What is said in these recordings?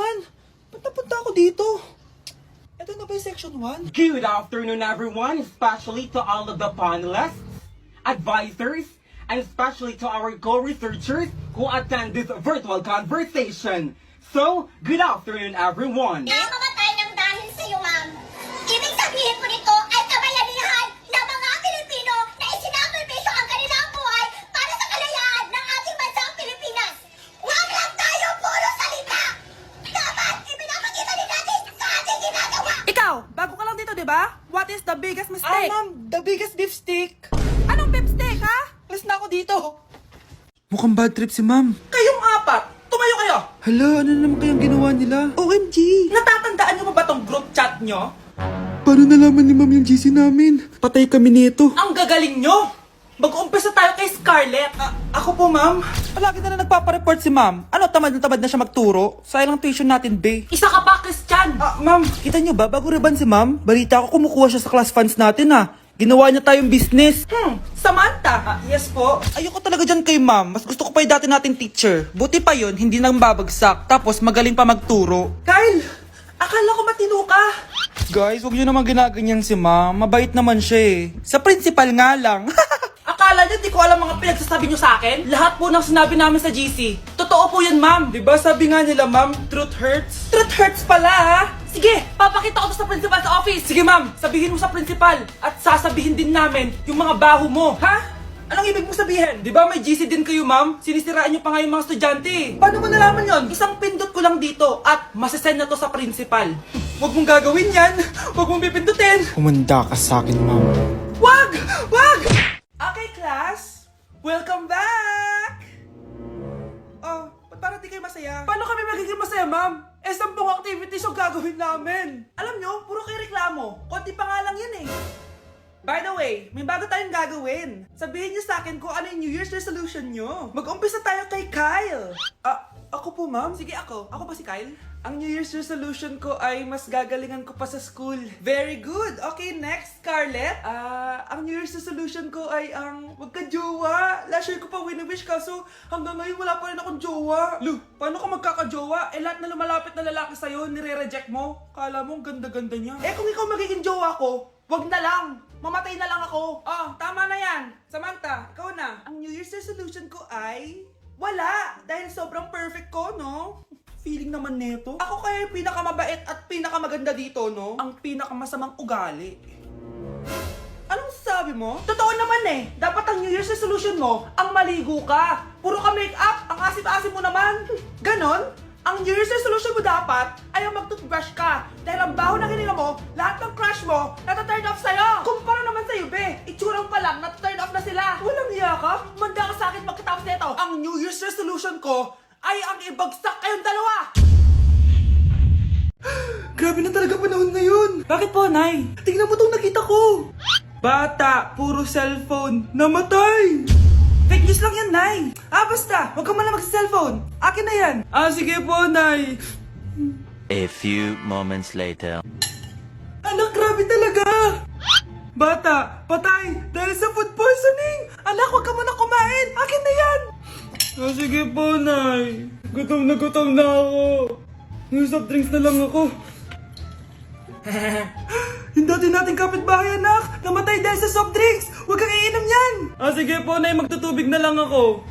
naman? Ba't napunta ako dito? Ito na ba yung section 1? Good afternoon, everyone, especially to all of the panelists, advisors, and especially to our co-researchers who attend this virtual conversation. So, good afternoon, everyone. Namamatay ng dahil sa iyo, ma'am. Ibig sabihin po nito ay kabayanihan ng mga Pilipino na isinakripisyo ang kanilang buhay para sa kalayaan ng ating bansang Pilipinas. Huwag lang tayo puro salita! Dapat ipinapakita din natin sa ating ginagawa! Ikaw, bago ka lang dito, di ba? What is the biggest mistake? Ma'am, the biggest beef stick. Anong beef steak, ha? Alas na ako dito. Mukhang bad trip si ma'am. Kayong apat, tumayo kayo! Hala, ano na naman kayang ginawa nila? OMG. Natatandaan niyo ba tong group chat nyo? Paano nalaman ni ma'am yung GC namin? Patay kami nito. Ang gagaling nyo! Mag-uumpisa tayo kay Scarlett. Ako po, ma'am. Palagi na nagpapareport si ma'am. Ano, tamad na siya magturo? Sayang lang tuition natin, be. Isa ka pa, Christian! Ma'am, kita niyo ba, bago reban si ma'am, balita ko kumukuha siya sa class funds natin, Ginawa niya tayong business. Samantha! Yes po. Ayoko talaga dyan kay ma'am. Mas gusto ko pa yung dati nating teacher. Buti pa yun, hindi nang babagsak. Tapos magaling pa magturo. Kyle! Akala ko matino ka! Guys, huwag niyo naman ginaganyan si ma'am. Mabait naman siya eh. Sa principal nga lang. Akala niyo di ko alam mga pinagsasabi niyo sa akin? Lahat po ng sinabi namin sa GC. Totoo po yan, ma'am. Diba sabi nga nila ma'am, truth hurts? Truth hurts pala, ha? Sige, papakita ko to sa principal sa office. Sige, ma'am, sabihin mo sa principal. At sasabihin din namin yung mga baho mo. Ha? Anong ibig mo sabihin? Di ba may GC din kayo ma'am? Sinisiraan niyo pa nga yung mga estudyante. Paano mo nalaman yon? Isang pindot ko lang dito at masasend na to sa principal. Huwag mong gagawin yan. Huwag mong pipindutin. Humanda ka sa akin, ma'am. Wag! Wag! Okay, class. Welcome back! Oh, ba't parang di kayo masaya? Paano kami magiging masaya, ma'am? 10 activities yung gagawin namin. Alam nyo, puro kayo reklamo. Konti pa nga lang yun eh. By the way, may bago tayong gagawin. Sabihin niyo sa akin kung ano yung New Year's resolution nyo. Mag-umpisa tayo kay Kyle. Ako po ma'am. Sige ako. Ako ba si Kyle? Ang New Year's resolution ko ay mas gagalingan ko pa sa school. Very good. Okay, next, Scarlett. Ang New Year's resolution ko ay ang wag ka jowa. Last year ko pa wini-wish kaso hanggang ngayon wala pa rin akong jowa. Lu, paano ka magkakajowa? Eh, lahat na lumalapit na lalaki sa'yo, nire-reject mo. Kala mo ang ganda-ganda niya. Eh, kung ikaw magiging jowa ko, wag na lang. Mamatay na lang ako. Oh, tama na yan. Samantha, ikaw na. Ang New Year's resolution ko ay wala. Dahil sobrang perfect ko, no? Feeling naman neto. Ako kaya yung pinakamabait at pinakamaganda dito, no? Ang pinakamasamang ugali. Anong sabi mo? Totoo naman eh. Dapat ang New Year's resolution mo, ang maligo ka. Puro ka make-up, ang asim-asim mo naman. Ganon? Ang New Year's resolution mo dapat ay ang mag-toothbrush ka. Dahil ang baho na hininga mo, lahat ng crush mo, nata-turn off sa'yo. Kumpara naman sa'yo, be. Itsurang pa lang, nata-turn off na sila. Walang hiya ka? Manda ka sa akin pagkatapos nito. Ang New Year's resolution ko ay ang ibagsak kayong dalawa. Grabe na talaga panahon ngayon. Bakit po, Nay? Tingnan mo tong nakita ko. Bata, puro cellphone, namatay. Fake news lang yan, Nay. Basta. Huwag ka man lang mag-cellphone. Akin na yan. Sige po, Nay. A few moments later. Anak, grabe talaga. Bata, patay dahil sa food poisoning. Anak, huwag ka muna kumain. Akin na yan. Sige po, Nay. Gutom na ako. Yung soft drinks na lang ako. Yung dati nating kapitbahay, anak. Namatay dahil sa soft drinks. Huwag kang iinom yan. Sige po, Nay. Magtutubig na lang ako.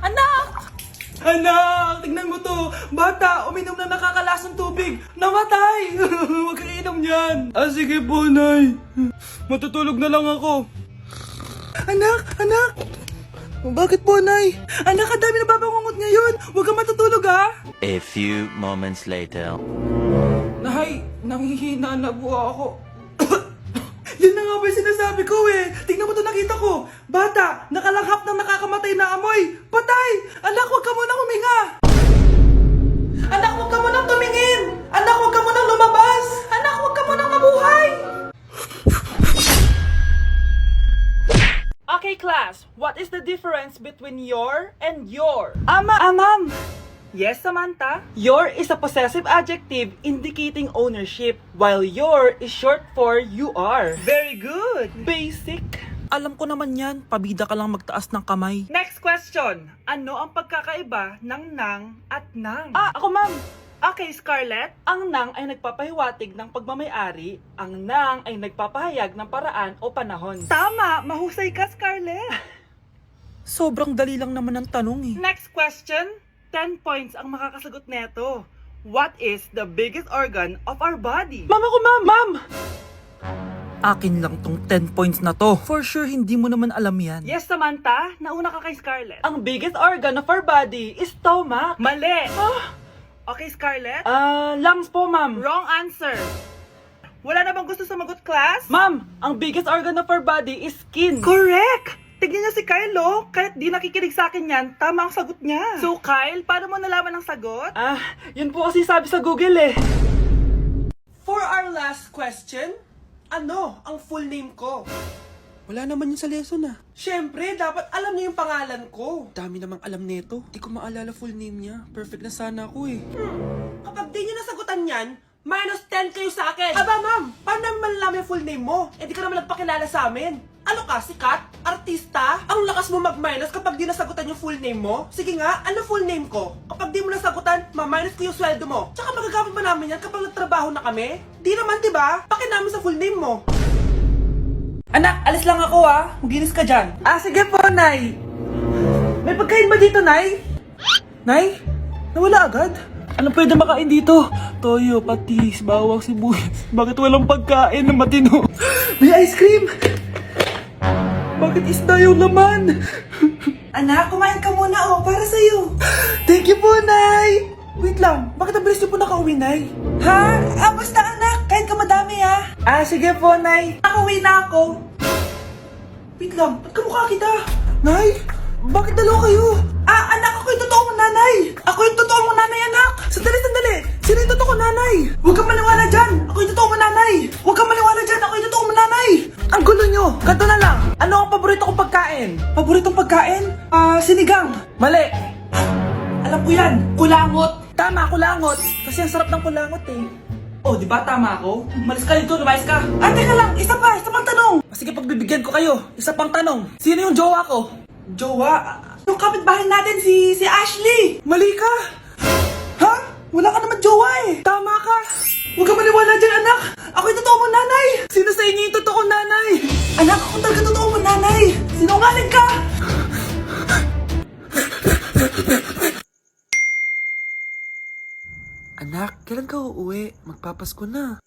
Anak! Anak, tignan mo to. Bata, uminom na nakakalasang tubig. Namatay. Huwag kang iinom yan. Sige po, Nay. Matutulog na lang ako. Anak. Bakit po, Nay? Anak, ang dami na babangungot ngayon. Huwag kang matutulog, ha? A few moments later. Nay, nanghihina na po ako. Yan na nga ba yung sinasabi ko eh. Tingnan mo to, nakita ko. Bata, nakalanghap ng nakakamatay na amoy. Patay! Anak, huwag ka munang huminga. Anak, huwag ka munang tumingin! Anak, huwag ka munang lumabas! Anak, huwag ka munang mabuhay! Okay, class. What is the difference between your and your? Ma'am. Yes, Samantha? Your is a possessive adjective indicating ownership, while your is short for you are. Very good. Basic. Alam ko naman yan. Pabida ka lang magtaas ng kamay. Next question. Ano ang pagkakaiba ng nang at nang? Ako ma'am. Okay, Scarlett. Ang nang ay nagpapahiwatig ng pagmamayari. Ang nang ay nagpapahayag ng paraan o panahon. Tama! Mahusay ka, Scarlett. Sobrang dali lang naman ang tanong eh. Next question. 10 points ang makakasagot neto. What is the biggest organ of our body? Ma'am ako ma'am! Ma'am! Akin lang tong 10 points na to. For sure, hindi mo naman alam yan. Yes, Samantha. Nauna ka kay Scarlett. Ang biggest organ of our body is stomach. Mali! Okay, Scarlett. Lungs po, ma'am. Wrong answer. Wala na bang gusto sumagot, class? Ma'am, ang biggest organ of our body is skin. Correct! Tignan niyo si Kyle, oh. Kahit di nakikinig sa akin yan, tama ang sagot niya. So, Kyle, paano mo nalaman ang sagot? Yun po kasi sabi sa Google eh. For our last question, ano ang full name ko? Wala naman yun sa lesson ah. Siyempre, dapat alam niyo yung pangalan ko. Dami namang alam nito. Di ko maalala full name niya. Perfect na sana ako eh. Kapag di niyo nasagutan yan, minus 10 kayo sa akin. Aba ma'am, paano namin malalaman yung full name mo? Eh di ka naman nagpakilala sa amin. Ano ka, sikat? Artista? Ang lakas mo mag-minus kapag di nasagutan yung full name mo? Sige nga, ano full name ko? Kapag di mo nasagutan, ma-minus ko yung sweldo mo. Tsaka magagamit ba namin yan kapag nagtrabaho na kami? Di naman, di ba? Paki namin sa full name mo. Anak, alis lang ako ah. Maginis ka dyan. Sige po, Nay. May pagkain ba dito, Nay? Nay? Nawala agad? Ano pwede makain dito? Toyo, patis, bawang, sibuyas. Bakit walang pagkain na matino? May ice cream! Bakit isda yung laman? Anak, kumain ka muna para sa'yo. Thank you po, Nay! Wait lang, bakit ang bilis niyo po nakauwi, Nay? Ha? Basta anak, kain ka madami sige po, Nay. Nakauwi na ako. Wait lang, ba't kamukha kita? Nay, bakit dalawa kayo? Anak, ako yung totoo mong nanay. Ako yung totoo mong nanay, anak. Sandali. Sino yung totoo kong nanay? Huwag kang maniwala dyan. Ako yung totoo mong nanay. Huwag kang maniwala dyan. Ako yung totoo mong nanay. Ang gulo nyo. Ganto na lang. Ano ang paborito kong pagkain? Paboritong pagkain? Sinigang. Mali. Alam ko yan. Kulangot. Tama, kulangot. Kasi ang sarap ng kulangot eh. Oh, di ba tama ako? Malis ka dito, lumayas ka. Teka lang. Isa pang tanong. Sige, pagbibigyan ko kayo. Isa pang tanong. Sino yung jowa ko? Jowa? Yung kapitbahay natin, si Ashley. Mali ka. Ha? Wala ka naman jowa eh. Tama ka. Huwag ka maniwala dyan, anak. Ako yung totoo mong nanay. Sino sa inyo yung totoo nanay? Anak, ako talaga totoo mong nanay. Sinungaling ka. Anak, kailan ka uuwi? Magpapasko na.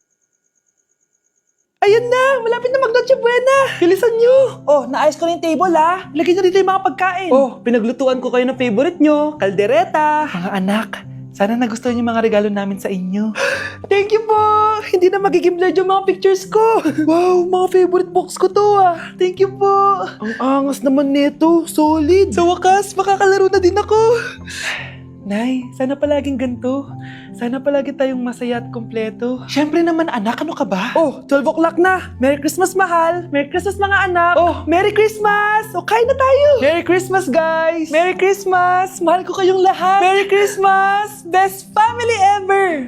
Ayun na, malapit na mag-Noche Buena. Bilisan nyo. Naayos ko na yung table ha. Lagay nyo dito yung mga pagkain. Pinaglutuan ko kayo ng favorite nyo, kaldereta. Mga anak, sana nagustuhan yung mga regalo namin sa inyo. Thank you po. Hindi na magiging blurred yung mga pictures ko. Wow, mga favorite box ko to Thank you po. Ang angas naman nito, solid. Sa wakas, makakalaro na din ako. Nay, sana palaging ganito. Sana palagi tayong masaya at kompleto. Siyempre naman anak, ano ka ba? 12 o'clock na. Merry Christmas mahal. Merry Christmas mga anak. Merry Christmas. Kain na tayo. Merry Christmas guys. Merry Christmas. Mahal ko kayong lahat. Merry Christmas. Best family ever.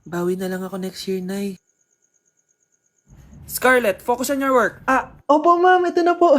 Bawi na lang ako next year, Nay. Scarlett, focus on your work. Opo ma'am, ito na po.